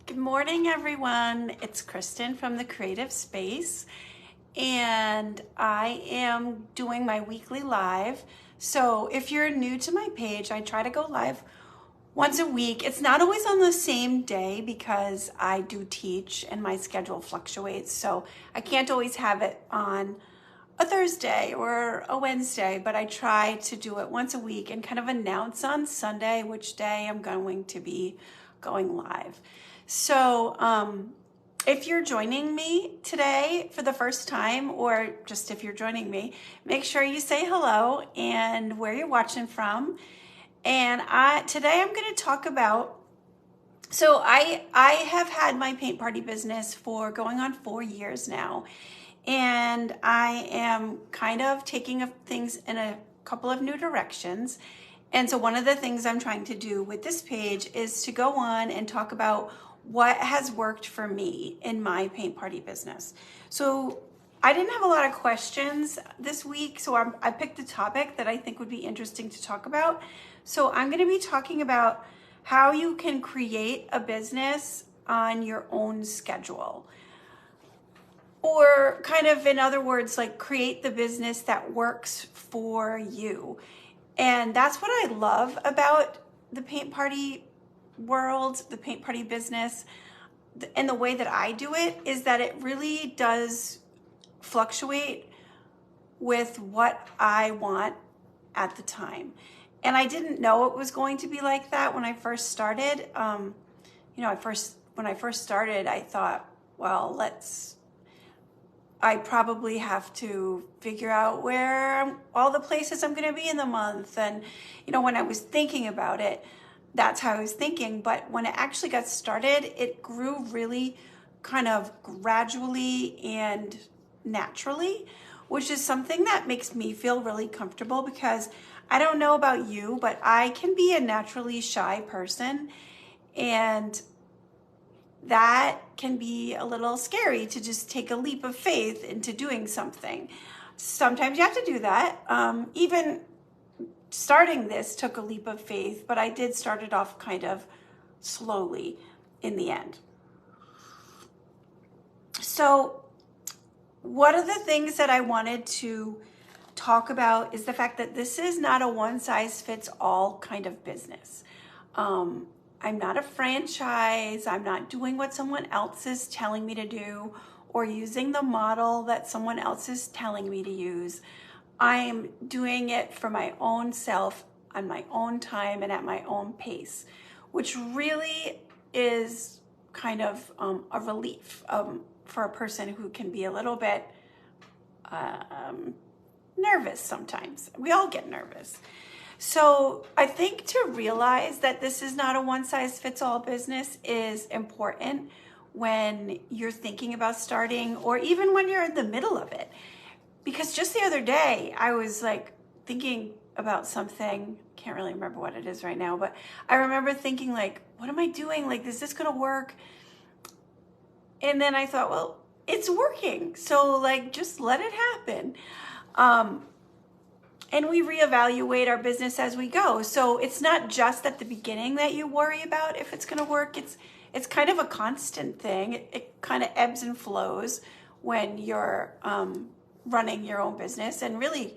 Good morning, everyone. It's Kristen from the Creative Space, and I am doing my weekly live. So if you're new to my page, I try to go live once a week. It's not always on the same day because I do teach and my schedule fluctuates. So I can't always have it on a Thursday or a Wednesday, but I try to do it once a week and kind of announce on Sunday which day I'm going to be going live. So if you're joining me today for the first time, or just if you're joining me, make sure you say hello and where you're watching from. And today I'm going to talk about, so I have had my paint party business for going on 4 years now. And I am kind of taking things in a couple of new directions. And so one of the things I'm trying to do with this page is to go on and talk about what has worked for me in my paint party business. So I didn't have a lot of questions this week, so I picked a topic that I think would be interesting to talk about. So I'm going to be talking about how you can create a business on your own schedule. Or kind of, in other words, like create the business that works for you. And that's what I love about the paint party world, the paint party business, and the way that I do it is that it really does fluctuate with what I want at the time. And I didn't know it was going to be like that when I first started. When I first started, I thought, well, I probably have to figure out where all the places I'm going to be in the month. And, when I was thinking about it, that's how I was thinking. But when it actually got started, it grew really kind of gradually and naturally, which is something that makes me feel really comfortable because I don't know about you, but I can be a naturally shy person. And that can be a little scary to just take a leap of faith into doing something. Sometimes you have to do that. Even starting this took a leap of faith, but I did start it off kind of slowly in the end. So one of the things that I wanted to talk about is the fact that this is not a one-size-fits-all kind of business. I'm not a franchise. I'm not doing what someone else is telling me to do or using the model that someone else is telling me to use. I'm doing it for my own self, on my own time, and at my own pace, which really is kind of a relief for a person who can be a little bit nervous sometimes. We all get nervous. So I think to realize that this is not a one-size-fits-all business is important when you're thinking about starting or even when you're in the middle of it. Because just the other day, I was like thinking about something, can't really remember what it is right now, but I remember thinking like, what am I doing? Like, is this gonna work? And then I thought, well, it's working. So like, just let it happen. And we reevaluate our business as we go. So it's not just at the beginning that you worry about if it's gonna work. It's kind of a constant thing. It kind of ebbs and flows when you're running your own business and really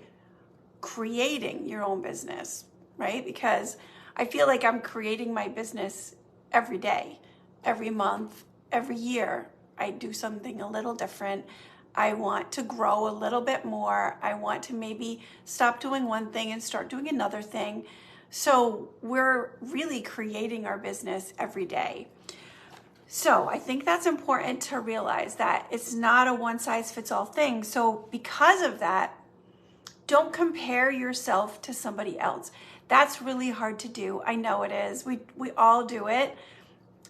creating your own business, right? Because I feel like I'm creating my business every day, every month, every year. I do something a little different. I want to grow a little bit more. I want to maybe stop doing one thing and start doing another thing. So we're really creating our business every day. So I think that's important to realize that it's not a one-size-fits-all thing. So because of that, don't compare yourself to somebody else. That's really hard to do. I know it is. We all do it.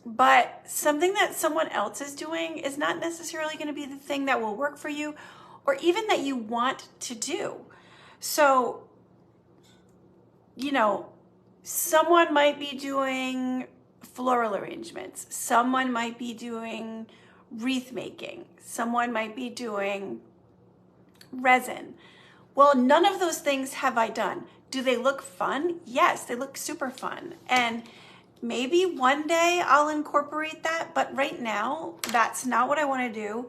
But something that someone else is doing is not necessarily going to be the thing that will work for you or even that you want to do. So, someone might be doing floral arrangements. Someone might be doing wreath making. Someone might be doing resin. Well, none of those things have I done. Do they look fun? Yes, they look super fun. And maybe one day I'll incorporate that, but right now that's not what I want to do.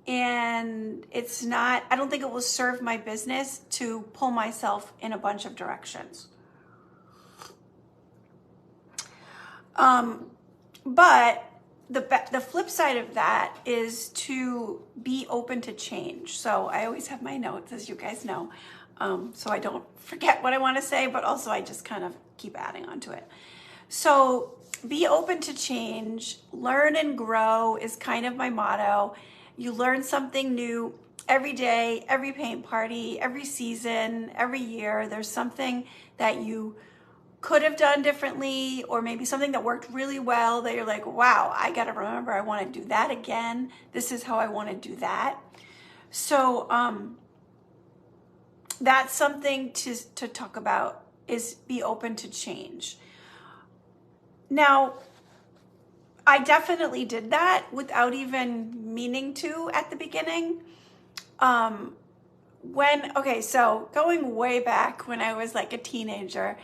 And it's not, I don't think it will serve my business to pull myself in a bunch of directions. But the flip side of that is to be open to change. So I always have my notes, as you guys know, so I don't forget what I want to say, but also I just kind of keep adding on to it. So be open to change, learn and grow is kind of my motto. You learn something new every day, every paint party, every season, every year. There's something that you could have done differently, or maybe something that worked really well that you're like, wow, I got to remember, I want to do that again. This is how I want to do that. So that's something to talk about, is be open to change. Now, I definitely did that without even meaning to at the beginning. So going way back when I was like a teenager,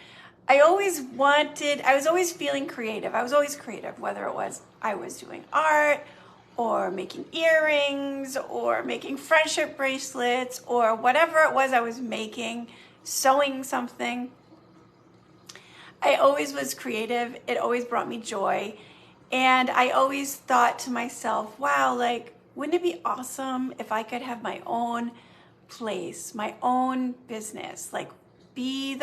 I was always feeling creative. I was always creative, whether it was I was doing art or making earrings or making friendship bracelets or whatever it was I was making, sewing something. I always was creative. It always brought me joy. And I always thought to myself, wow, like, wouldn't it be awesome if I could have my own place, my own business, like be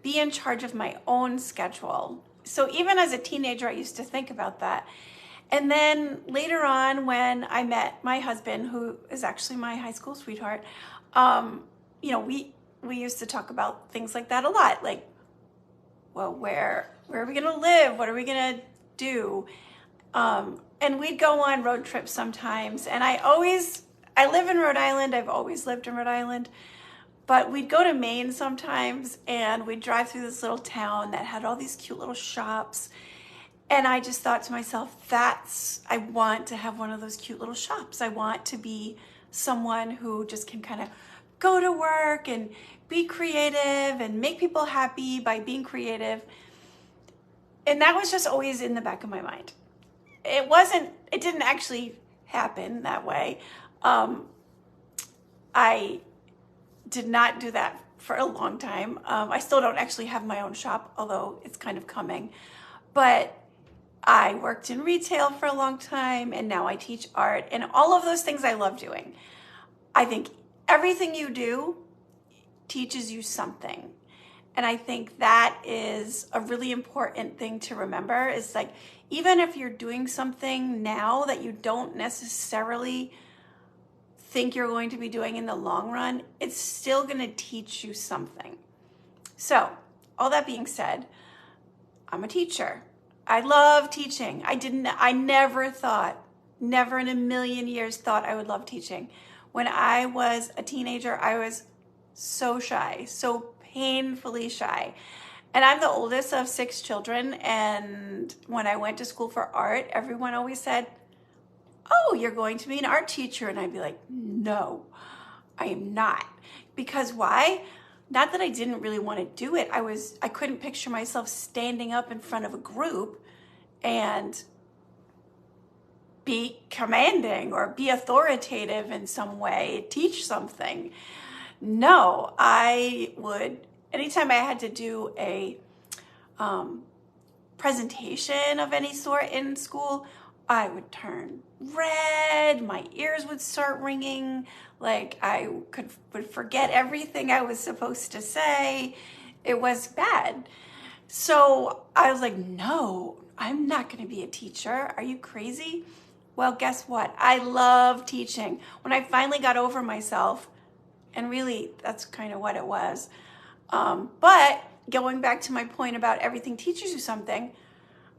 in charge of my own schedule. So even as a teenager, I used to think about that. And then later on, when I met my husband, who is actually my high school sweetheart, we used to talk about things like that a lot. Like, well, where are we going to live? What are we going to do? And we'd go on road trips sometimes. And I live in Rhode Island. I've always lived in Rhode Island. But we'd go to Maine sometimes, and we'd drive through this little town that had all these cute little shops. And I just thought to myself, I want to have one of those cute little shops. I want to be someone who just can kind of go to work and be creative and make people happy by being creative. And that was just always in the back of my mind. It didn't actually happen that way. I did not do that for a long time. I still don't actually have my own shop, although it's kind of coming. But I worked in retail for a long time, and now I teach art, and all of those things I love doing. I think everything you do teaches you something. And I think that is a really important thing to remember, is like, even if you're doing something now that you don't necessarily think you're going to be doing in the long run, it's still going to teach you something. So, all that being said, I'm a teacher. I love teaching. I never in a million years thought I would love teaching. When I was a teenager, I was so shy, so painfully shy. And I'm the oldest of 6 children. And when I went to school for art, everyone always said, oh, you're going to be an art teacher. And I'd be like, no, I am not. Because why? Not that I didn't really want to do it. I couldn't picture myself standing up in front of a group and be commanding or be authoritative in some way, teach something. No, anytime I had to do a presentation of any sort in school, I would turn red, my ears would start ringing, like I would forget everything I was supposed to say. It was bad. So I was like, no, I'm not going to be a teacher. Are you crazy? Well, guess what? I love teaching. When I finally got over myself, and really that's kind of what it was. But going back to my point about everything teaches you something,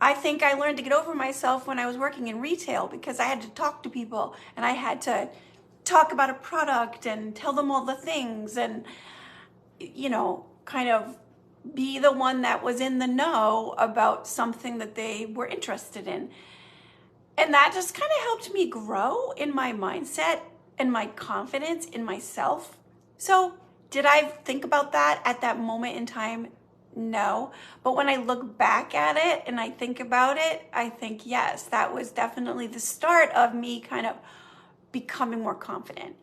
I think I learned to get over myself when I was working in retail, because I had to talk to people and I had to talk about a product and tell them all the things and, kind of be the one that was in the know about something that they were interested in. And that just kind of helped me grow in my mindset and my confidence in myself. So did I think about that at that moment in time? No. But when I look back at it and I think about it, I think, yes, that was definitely the start of me kind of becoming more confident.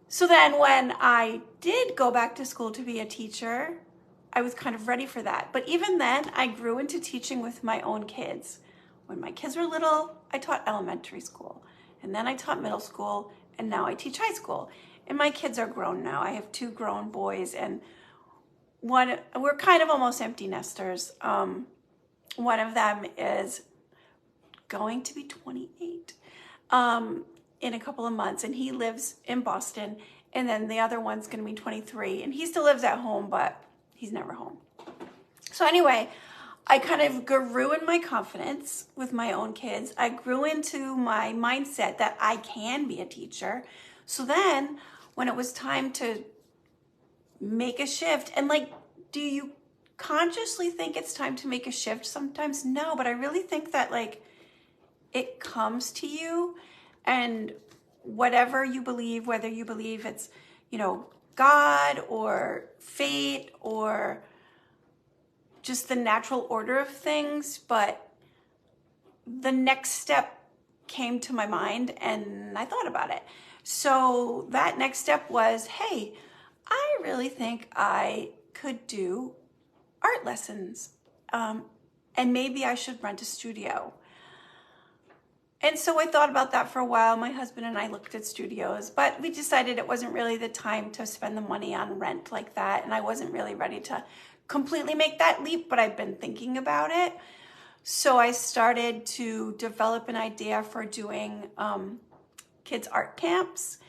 So then when I did go back to school to be a teacher, I was kind of ready for that. But even then, I grew into teaching with my own kids. When my kids were little, I taught elementary school, and then I taught middle school, and now I teach high school. And my kids are grown now. I have 2 grown boys, and we're kind of almost empty nesters. One of them is going to be 28 in a couple of months, and he lives in Boston. And then the other one's going to be 23, and he still lives at home, but he's never home. So anyway, I kind of grew in my confidence with my own kids. I grew into my mindset that I can be a teacher. So then when it was time to make a shift, and like, do you consciously think it's time to make a shift? Sometimes no, but I really think that like it comes to you, and whatever you believe, whether you believe it's, God or fate or just the natural order of things, but the next step came to my mind and I thought about it. So that next step was, hey, I really think I could do art lessons, and maybe I should rent a studio. And so I thought about that for a while. My husband and I looked at studios, but we decided it wasn't really the time to spend the money on rent like that. And I wasn't really ready to completely make that leap, but I've been thinking about it. So I started to develop an idea for doing kids' art camps.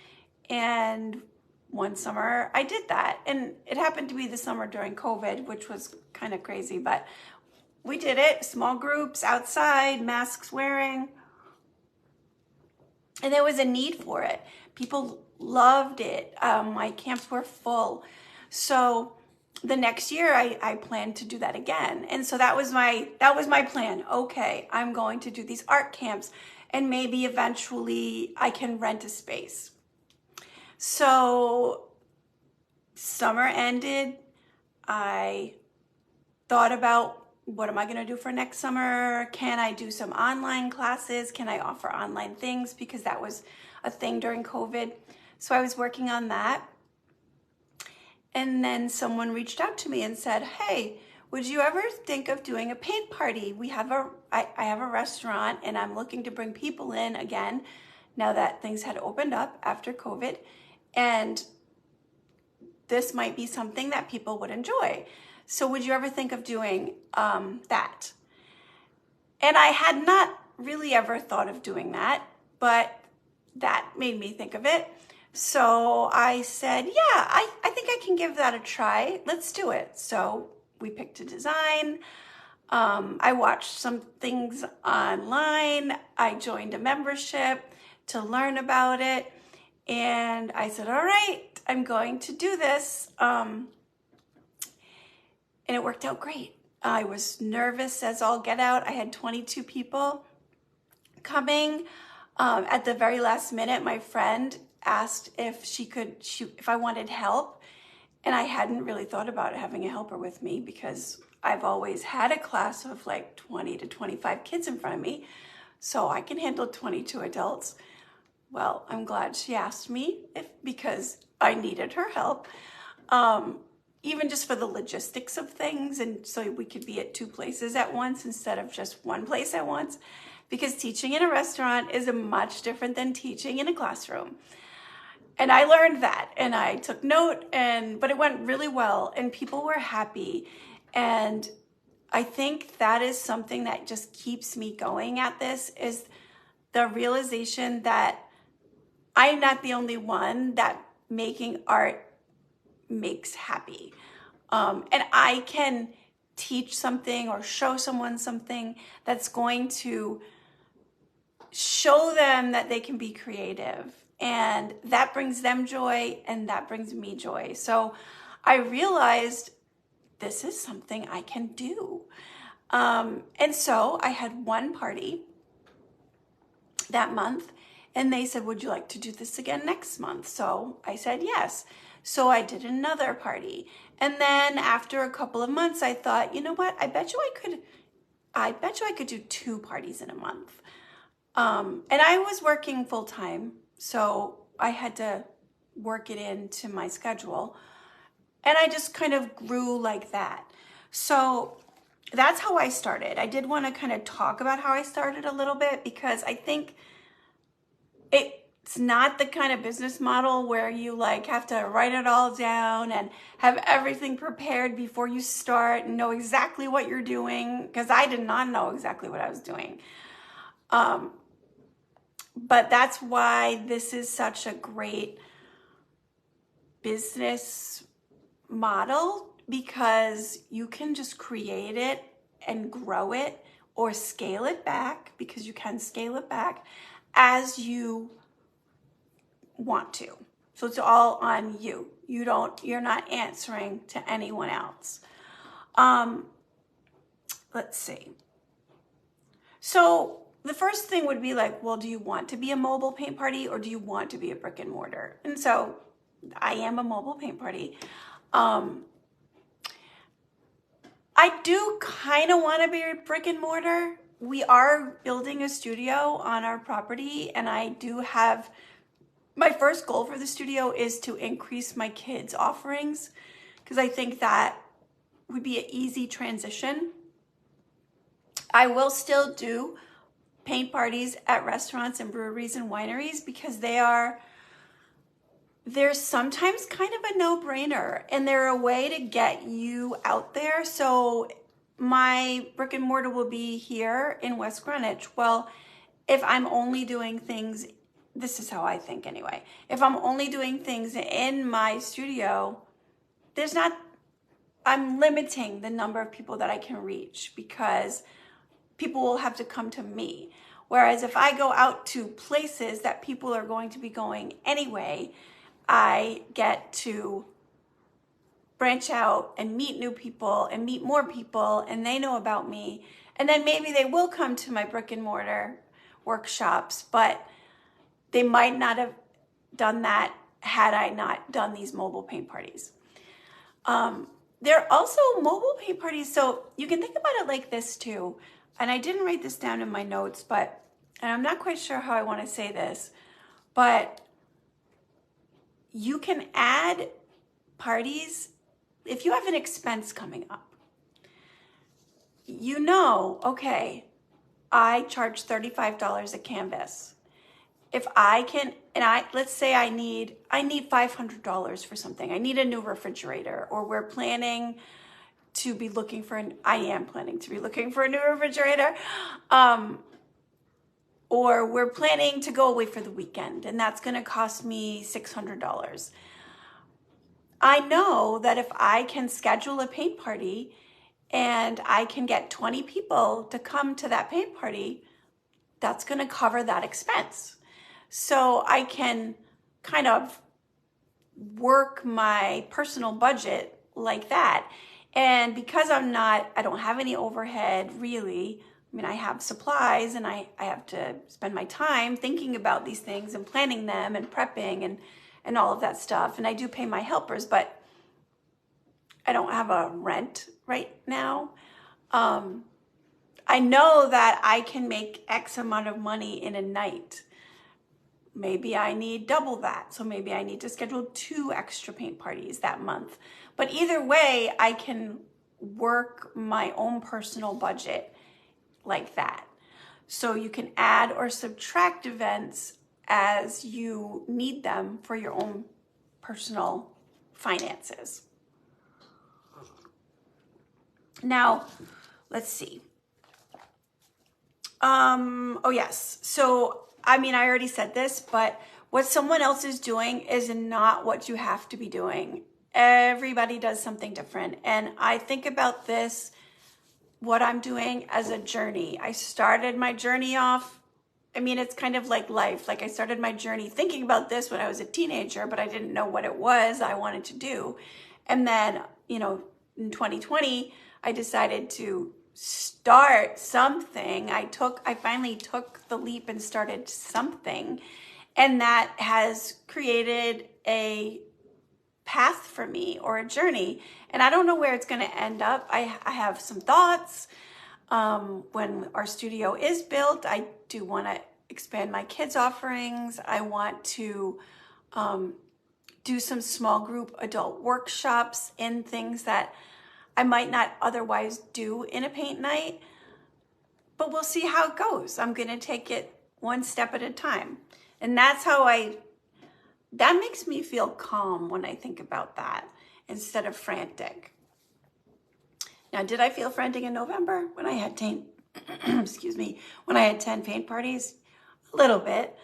And one summer I did that. And it happened to be the summer during COVID, which was kind of crazy, but we did it. Small groups outside, masks wearing. And there was a need for it. People loved it. My camps were full. So the next year I planned to do that again. And so that was my plan. Okay, I'm going to do these art camps, and maybe eventually I can rent a space. So summer ended. I thought about, what am I going to do for next summer? Can I do some online classes? Can I offer online things? Because that was a thing during COVID. So I was working on that. And then someone reached out to me and said, hey, would you ever think of doing a paint party? I have a restaurant, and I'm looking to bring people in again now that things had opened up after COVID. And this might be something that people would enjoy. So would you ever think of doing that? And I had not really ever thought of doing that, but that made me think of it. So I said, yeah, I think I can give that a try. Let's do it. So we picked a design. I watched some things online. I joined a membership to learn about it. And I said, all right, I'm going to do this. And it worked out great. I was nervous as all get out. I had 22 people coming. At the very last minute, my friend asked if I wanted help. And I hadn't really thought about having a helper with me because I've always had a class of like 20 to 25 kids in front of me. So I can handle 22 adults. Well, I'm glad she asked me because I needed her help. Even just for the logistics of things, and so we could be at 2 places at once instead of just one place at once, because teaching in a restaurant is much different than teaching in a classroom. And I learned that, and I took note, but it went really well, and people were happy. And I think that is something that just keeps me going at this, is the realization that I'm not the only one that making art makes happy. And I can teach something or show someone something that's going to show them that they can be creative. And that brings them joy, and that brings me joy. So I realized this is something I can do. And so I had one party that month, and they said, would you like to do this again next month? So I said yes. So I did another party, And then after a couple of months, I thought, you know what? I bet you I could do 2 parties in a month. And I was working full time, so I had to work it into my schedule. And I just kind of grew like that. So that's how I started. I did want to kind of talk about how I started a little bit, because I think it's not the kind of business model where you like have to write it all down and have everything prepared before you start and know exactly what you're doing, because I did not know exactly what I was doing. But that's why this is such a great business model, because you can just create it and grow it or scale it back, because you can scale it back as you want to. So it's all on you. You're not answering to anyone else. Let's see. So the first thing would be like, well, do you want to be a mobile paint party or do you want to be a brick and mortar? And so I am a mobile paint party. I do kind of want to be a brick and mortar. We are building a studio on our property, and I do have, my first goal for the studio is to increase my kids' offerings, because I think that would be an easy transition. I will still do paint parties at restaurants and breweries and wineries, because they're sometimes kind of a no-brainer, and they're a way to get you out there. So my brick and mortar will be here in West Greenwich. Well, if I'm only doing things, this is how I think anyway, if I'm only doing things in my studio, I'm limiting the number of people that I can reach, because people will have to come to me. Whereas if I go out to places that people are going to be going anyway, I get to branch out and meet new people and meet more people, and they know about me. And then maybe they will come to my brick and mortar workshops, but they might not have done that had I not done these mobile paint parties. There are also mobile paint parties, so you can think about it like this too. And I didn't write this down in my notes, and I'm not quite sure how I want to say this, but you can add parties if you have an expense coming up. You know, okay, I charge $35 a canvas. If I can, let's say I need $500 for something. I need a new refrigerator, or I am planning to be looking for a new refrigerator. Or we're planning to go away for the weekend, and that's going to cost me $600. I know that if I can schedule a paint party and I can get 20 people to come to that paint party, that's going to cover that expense. So I can kind of work my personal budget like that. And because I don't have any overhead really. I mean, I have supplies, and I have to spend my time thinking about these things and planning them and prepping and all of that stuff. And I do pay my helpers, but I don't have a rent right now. I know that I can make X amount of money in a night. Maybe I need double that. So maybe I need to schedule 2 extra paint parties that month. But either way, I can work my own personal budget like that. So you can add or subtract events as you need them for your own personal finances. Now, let's see. Oh yes. So, I mean, I already said this, but what someone else is doing is not what you have to be doing. Everybody does something different. And I think about this, what I'm doing, as a journey. I started my journey off, I mean, it's kind of like life. Like, I started my journey thinking about this when I was a teenager, but I didn't know what it was I wanted to do. And then, in 2020, I decided to start something. I finally took the leap and started something. And that has created a path for me or a journey, and I don't know where it's going to end up. I have some thoughts. When our studio is built, I do want to expand my kids' offerings. I want to do some small group adult workshops in things that I might not otherwise do in a paint night, but we'll see how it goes. I'm going to take it one step at a time. And that's how that makes me feel calm when I think about that instead of frantic. Now, did I feel frantic in November when I had 10, excuse me, when I had 10 paint parties? A little bit,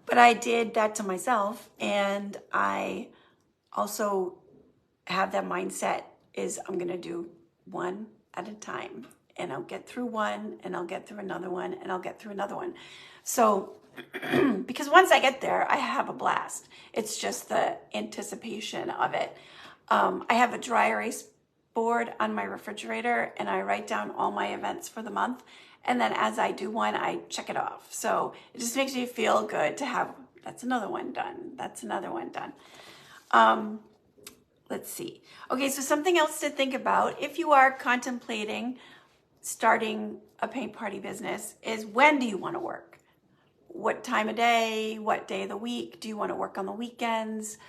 but I did that to myself. And I also have that mindset is I'm going to do one at a time, and I'll get through one, and I'll get through another one, and I'll get through another one. So, because once I get there, I have a blast. It's just the anticipation of it. I have a dry erase board on my refrigerator, and I write down all my events for the month. And then as I do one, I check it off. So it just makes me feel good to have, that's another one done. That's another one done. Let's see. Okay, so something else to think about if you are contemplating starting a paint party business is, when do you want to work? What time of day? What day of the week? Do you want to work on the weekends?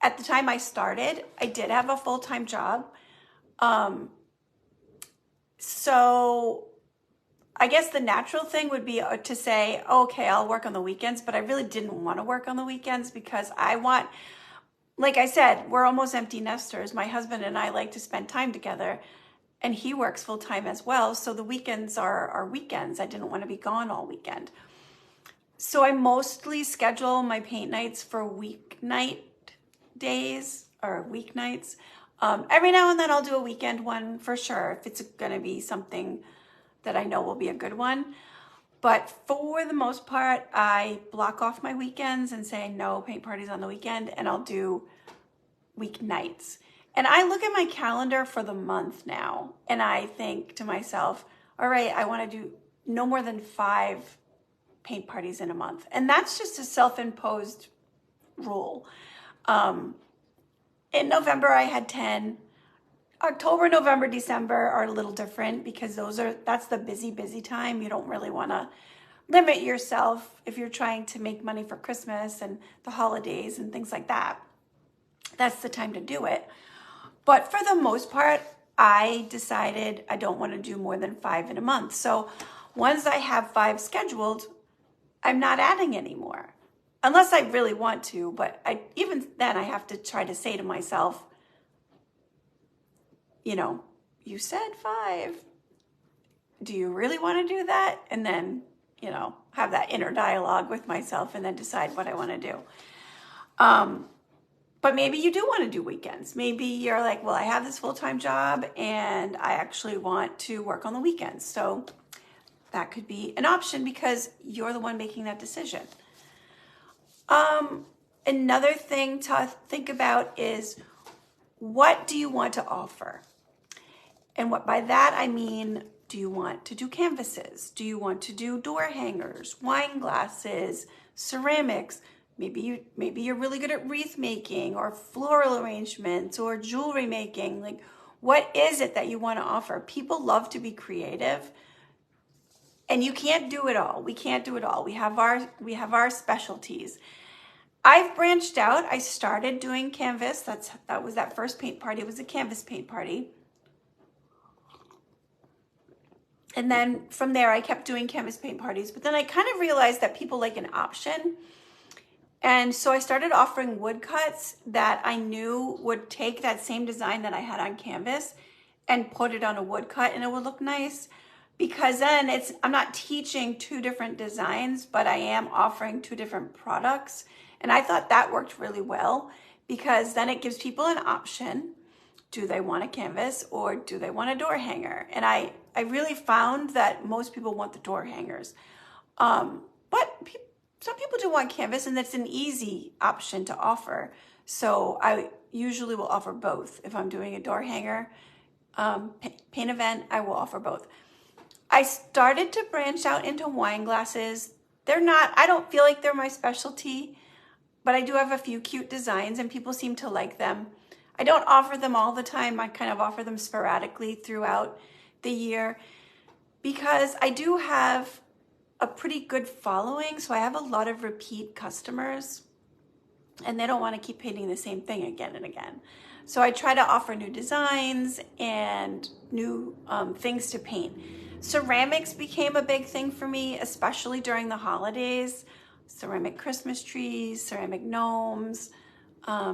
At the time I started, I did have a full-time job. So I guess the natural thing would be to say, okay, I'll work on the weekends, but I really didn't want to work on the weekends because like I said, we're almost empty nesters. My husband and I like to spend time together, and he works full time as well. So the weekends are weekends. I didn't want to be gone all weekend. So I mostly schedule my paint nights for weeknight days or weeknights. Every now and then I'll do a weekend one for sure if it's going to be something that I know will be a good one. But for the most part, I block off my weekends and say no paint parties on the weekend, and I'll do weeknights. And I look at my calendar for the month now, and I think to myself, all right, I want to do no more than 5 paint parties in a month. And that's just a self-imposed rule. In November, I had 10. October, November, December are a little different because that's the busy time. You don't really want to limit yourself if you're trying to make money for Christmas and the holidays and things like that. That's the time to do it. But for the most part, I decided I don't want to do more than 5 in a month. So once I have 5 scheduled, I'm not adding anymore. Unless I really want to, but even then I have to try to say to myself, you said 5. Do you really want to do that? And then, have that inner dialogue with myself and then decide what I want to do. But maybe you do want to do weekends. Maybe you're like, well, I have this full-time job and I actually want to work on the weekends. So that could be an option because you're the one making that decision. Another thing to think about is, what do you want to offer? And what by that I mean, do you want to do canvases? Do you want to do door hangers, wine glasses, ceramics? Maybe you're really good at wreath making or floral arrangements or jewelry making. Like, what is it that you want to offer? People love to be creative, and you can't do it all. We can't do it all. We have our specialties. I've branched out. I started doing canvas. That was that first paint party. It was a canvas paint party. And then from there, I kept doing canvas paint parties. But then I kind of realized that people like an option. And so I started offering woodcuts that I knew would take that same design that I had on canvas and put it on a woodcut, and it would look nice. Because then I'm not teaching 2 different designs, but I am offering 2 different products. And I thought that worked really well because then it gives people an option. Do they want a canvas or do they want a door hanger? And I really found that most people want the door hangers. But some people do want canvas, and that's an easy option to offer. So I usually will offer both. If I'm doing a door hanger paint event, I will offer both. I started to branch out into wine glasses. I don't feel like they're my specialty, but I do have a few cute designs and people seem to like them. I don't offer them all the time. I kind of offer them sporadically throughout the year because I do have a pretty good following. So I have a lot of repeat customers and they don't want to keep painting the same thing again and again. So I try to offer new designs and new things to paint. Ceramics became a big thing for me, especially during the holidays. Ceramic Christmas trees, ceramic gnomes,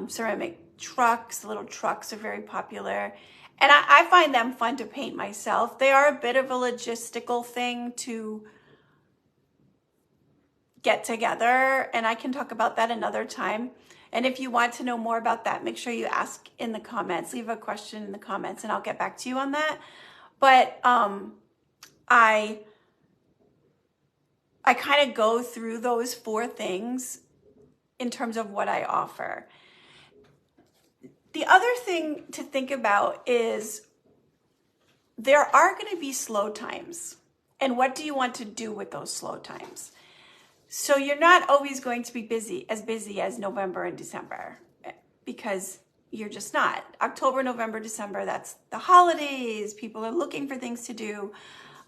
ceramic trucks. Little trucks are very popular. And I find them fun to paint myself. They are a bit of a logistical thing to get together, and I can talk about that another time. And if you want to know more about that, make sure you ask in the comments, leave a question in the comments, and I'll get back to you on that. But I kind of go through those 4 things in terms of what I offer. The other thing to think about is there are going to be slow times. And what do you want to do with those slow times? So you're not always going to be busy as November and December because you're just not. October, November, December, that's the holidays. People are looking for things to do.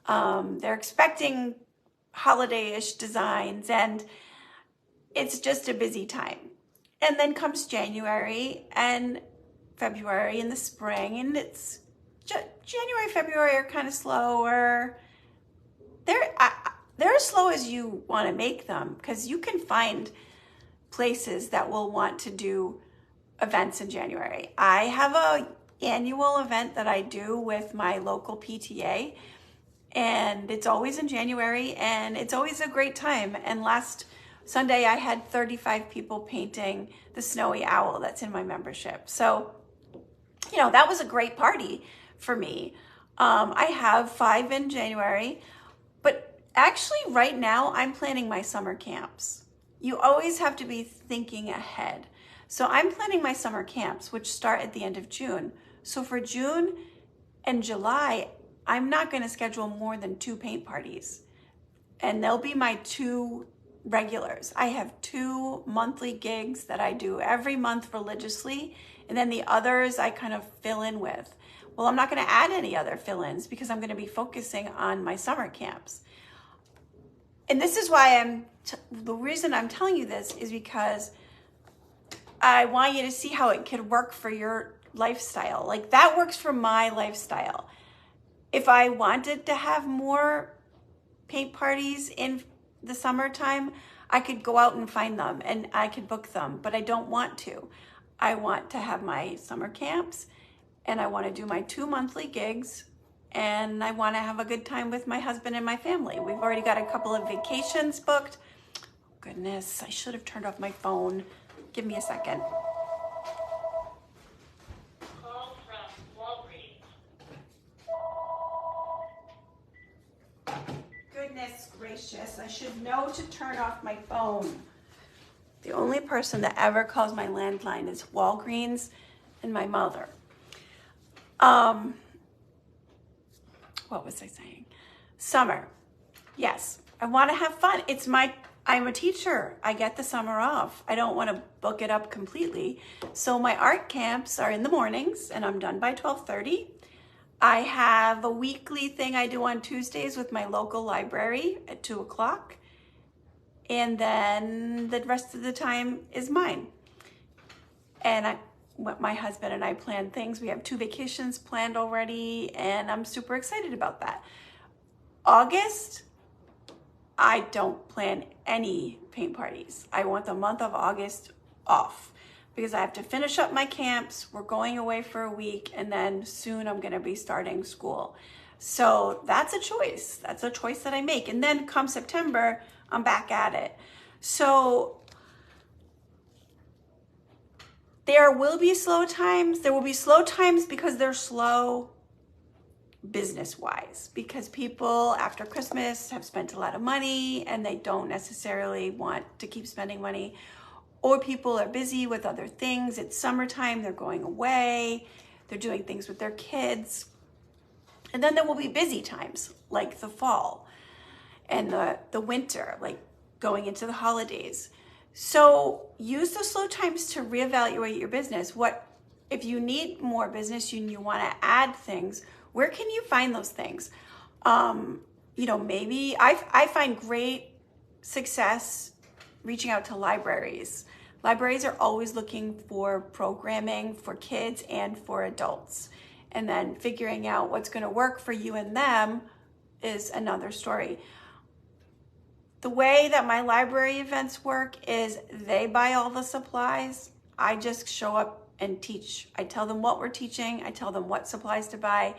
They're expecting holiday-ish designs and it's just a busy time. And then comes January and February in the spring, and it's January, February are kind of slower. They're as slow as you want to make them because you can find places that will want to do events in January. I have an annual event that I do with my local PTA, and it's always in January, and it's always a great time. And last Sunday, I had 35 people painting the snowy owl that's in my membership. So, you know, that was a great party for me. I have 5 in January, but actually right now I'm planning my summer camps. You always have to be thinking ahead. So I'm planning my summer camps, which start at the end of June. So for June and July, I'm not going to schedule more than 2 paint parties. And they'll be my 2 regulars. I have 2 monthly gigs that I do every month religiously, and then the others I kind of fill in with. Well, I'm not going to add any other fill-ins because I'm going to be focusing on my summer camps. And this is why the reason I'm telling you this is because I want you to see how it could work for your lifestyle. Like that works for my lifestyle. If I wanted to have more paint parties in the summertime, I could go out and find them and I could book them, but I don't want to. I want to have my summer camps and I want to do my 2 monthly gigs and I want to have a good time with my husband and my family. We've already got a couple of vacations booked. Goodness, I should have turned off my phone. Give me a second. Call from Walgreens. Goodness gracious, I should know to turn off my phone. The only person that ever calls my landline is Walgreens and my mother. What was I saying? Summer. Yes, I want to have fun. I'm a teacher. I get the summer off. I don't want to book it up completely. So my art camps are in the mornings and I'm done by 12:30. I have a weekly thing I do on Tuesdays with my local library at 2 o'clock. And then the rest of the time is mine. And my husband and I plan things. We have 2 vacations planned already, and I'm super excited about that. August, I don't plan any paint parties. I want the month of August off because I have to finish up my camps. We're going away for a week, and then soon I'm gonna be starting school. So that's a choice. That's a choice that I make. And then come September, I'm back at it. So there will be slow times. There will be slow times because they're slow business-wise, because people after Christmas have spent a lot of money and they don't necessarily want to keep spending money, or people are busy with other things. It's summertime, they're going away, they're doing things with their kids. And then there will be busy times like the fall and the winter, like going into the holidays. So use the slow times to reevaluate your business. What if you need more business and you want to add things? Where can you find those things? Maybe I find great success reaching out to libraries. Libraries are always looking for programming for kids and for adults. And then figuring out what's going to work for you and them is another story. The way that my library events work is they buy all the supplies. I just show up and teach. I tell them what we're teaching. I tell them what supplies to buy.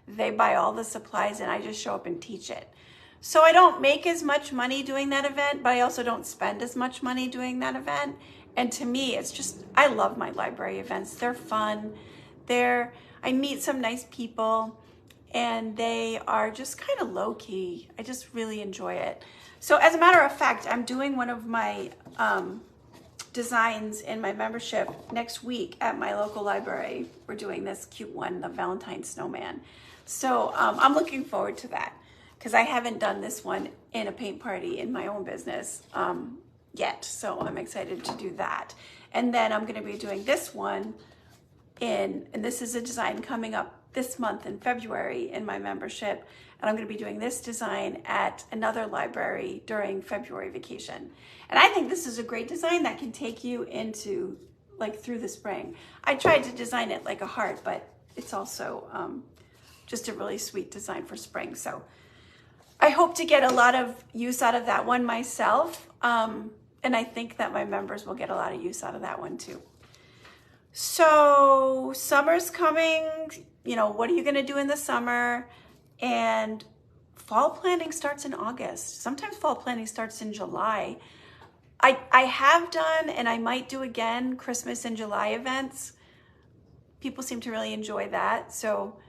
They buy all the supplies and I just show up and teach it. So I don't make as much money doing that event, but I also don't spend as much money doing that event. And to me, it's just, I love my library events. They're fun. I meet some nice people and they are just kind of low key. I just really enjoy it. So as a matter of fact, I'm doing one of my designs in my membership next week at my local library. We're doing this cute one, the Valentine Snowman. So I'm looking forward to that because I haven't done this one in a paint party in my own business yet. So I'm excited to do that. And then I'm going to be doing this one and this is a design coming up this month in February in my membership. And I'm going to be doing this design at another library during February vacation. And I think this is a great design that can take you into through the spring. I tried to design it like a heart, but it's also just a really sweet design for spring. So I hope to get a lot of use out of that one myself. And I think that my members will get a lot of use out of that one too. So summer's coming, what are you going to do in the summer? And fall planning starts in August. Sometimes fall planning starts in July. I have done, and I might do again, Christmas and July events. People seem to really enjoy that. So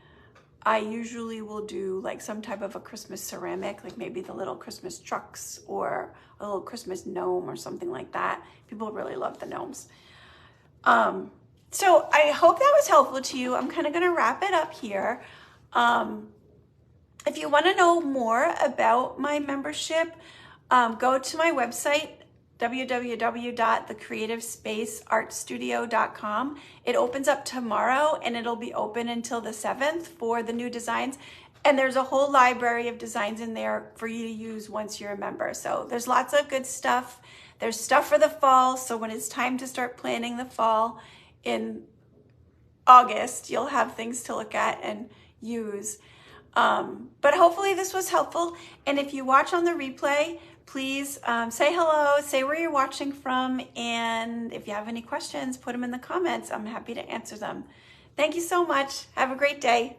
I usually will do some type of a Christmas ceramic, like maybe the little Christmas trucks or a little Christmas gnome or something like that. People really love the gnomes. So I hope that was helpful to you. I'm kind of going to wrap it up here. If you want to know more about my membership, go to my website, www.thecreativespaceartstudio.com. It opens up tomorrow and it'll be open until the 7th for the new designs. And there's a whole library of designs in there for you to use once you're a member. So there's lots of good stuff. There's stuff for the fall. So when it's time to start planning the fall in August, you'll have things to look at and use. But hopefully this was helpful. And if you watch on the replay, please say hello, say where you're watching from. And if you have any questions, put them in the comments. I'm happy to answer them. Thank you so much. Have a great day.